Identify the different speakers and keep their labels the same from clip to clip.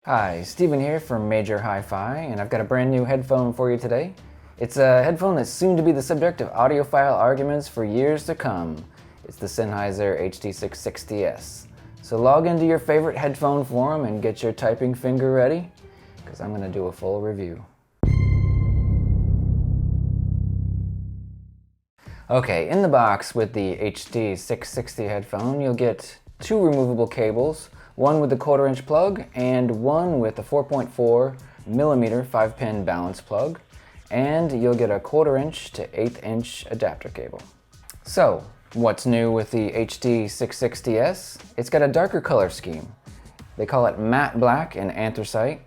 Speaker 1: Hi, Steven here from MajorHiFi, and I've got a brand new headphone for you today. It's a headphone that's soon to be the subject of audiophile arguments for years to come. It's the Sennheiser HD660S. So log into your favorite headphone forum and get your typing finger ready, because I'm going to do a full review. Okay, in the box with the HD660 headphone, you'll get two removable cables, one with a 1/4 inch plug and one with a 4.4 millimeter 5-pin balance plug, and you'll get a 1/4 inch to 1/8 inch adapter cable. So, what's new with the HD660S? It's got a darker color scheme. They call it matte black and anthracite.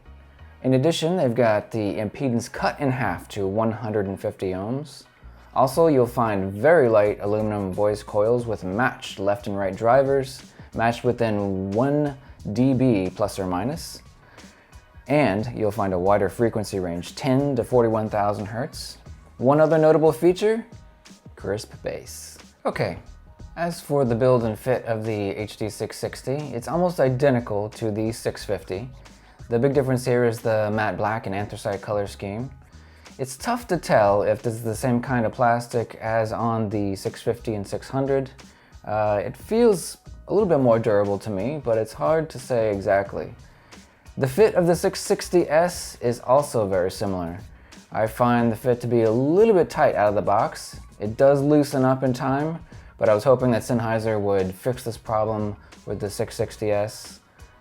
Speaker 1: In addition, they've got the impedance cut in half to 150 ohms. Also, you'll find very light aluminum voice coils with matched left and right drivers, matched within 1 dB plus or minus. And you'll find a wider frequency range, 10 to 41,000 Hertz. One other notable feature, crisp bass. Okay, as for the build and fit of the HD660, it's almost identical to the 650. The big difference here is the matte black and anthracite color scheme. It's tough to tell if this is the same kind of plastic as on the 650 and 600. It feels a little bit more durable to me, but it's hard to say exactly. The fit of the 660S is also very similar. I find the fit to be a little bit tight out of the box. It does loosen up in time, but I was hoping that Sennheiser would fix this problem with the 660S.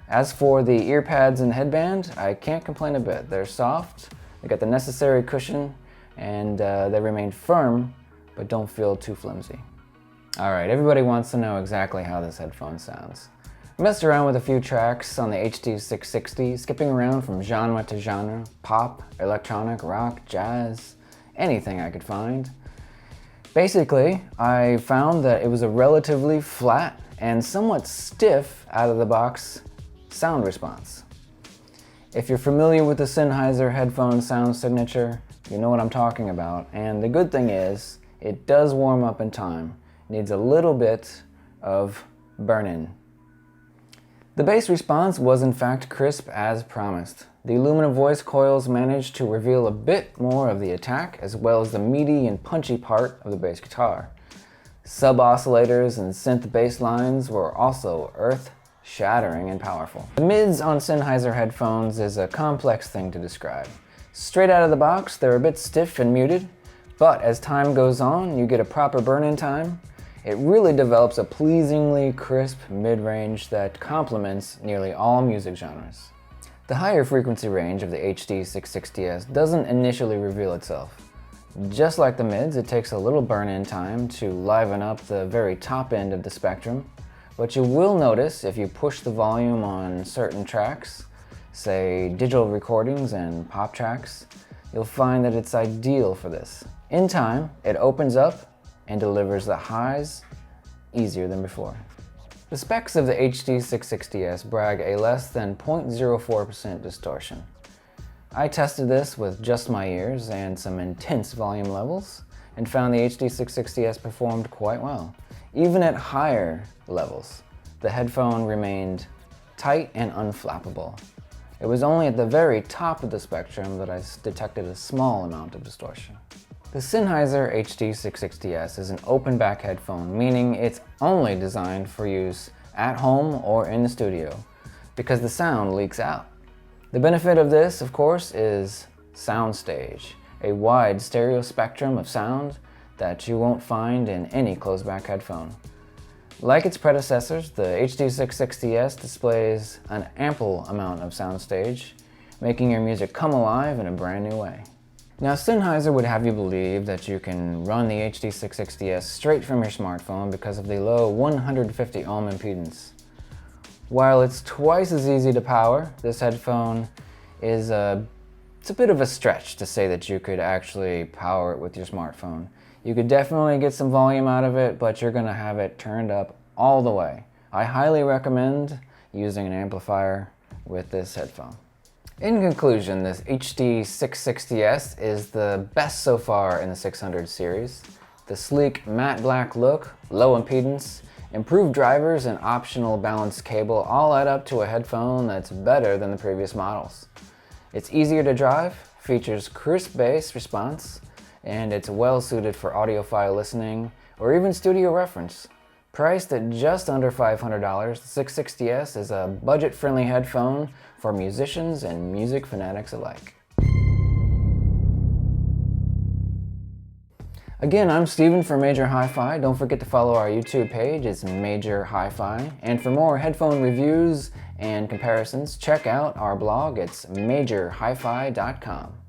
Speaker 1: As for the ear pads and headband, I can't complain a bit. They're soft, they got the necessary cushion, and they remain firm, but don't feel too flimsy. Alright, everybody wants to know exactly how this headphone sounds. I messed around with a few tracks on the HD660, skipping around from genre to genre, pop, electronic, rock, jazz, anything I could find. Basically, I found that it was a relatively flat and somewhat stiff out of the box sound response. If you're familiar with the Sennheiser headphone sound signature, you know what I'm talking about, and the good thing is, it does warm up in time. Needs a little bit of burn-in. The bass response was in fact crisp as promised. The aluminum voice coils managed to reveal a bit more of the attack as well as the meaty and punchy part of the bass guitar. Sub-oscillators and synth bass lines were also earth-shattering and powerful. The mids on Sennheiser headphones is a complex thing to describe. Straight out of the box, they're a bit stiff and muted, but as time goes on, you get a proper burn-in time. It really develops a pleasingly crisp mid-range that complements nearly all music genres. The higher frequency range of the HD660S doesn't initially reveal itself. Just like the mids, it takes a little burn-in time to liven up the very top end of the spectrum, but you will notice if you push the volume on certain tracks, say digital recordings and pop tracks, you'll find that it's ideal for this. In time, it opens up and delivers the highs easier than before. The specs of the HD660S brag a less than 0.04% distortion. I tested this with just my ears and some intense volume levels and found the HD660S performed quite well. Even at higher levels, the headphone remained tight and unflappable. It was only at the very top of the spectrum that I detected a small amount of distortion. The Sennheiser HD660S is an open back headphone, meaning it's only designed for use at home or in the studio, because the sound leaks out. The benefit of this, of course, is Soundstage, a wide stereo spectrum of sound that you won't find in any closed back headphone. Like its predecessors, the HD660S displays an ample amount of soundstage, making your music come alive in a brand new way. Now, Sennheiser would have you believe that you can run the HD660S straight from your smartphone because of the low 150 ohm impedance. While it's twice as easy to power, this headphone is it's a bit of a stretch to say that you could actually power it with your smartphone. You could definitely get some volume out of it, but you're going to have it turned up all the way. I highly recommend using an amplifier with this headphone. In conclusion, this HD660S is the best so far in the 600 series. The sleek matte black look, low impedance, Improved drivers and optional balanced cable all add up to a headphone that's better than the previous models. It's easier to drive, features crisp bass response, and it's well suited for audiophile listening or even studio reference. Priced at just under $500, the 660S is a budget-friendly headphone for musicians and music fanatics alike. Again, I'm Steven from MajorHiFi. Don't forget to follow our YouTube page, it's MajorHiFi. And for more headphone reviews and comparisons, check out our blog, it's MajorHiFi.com.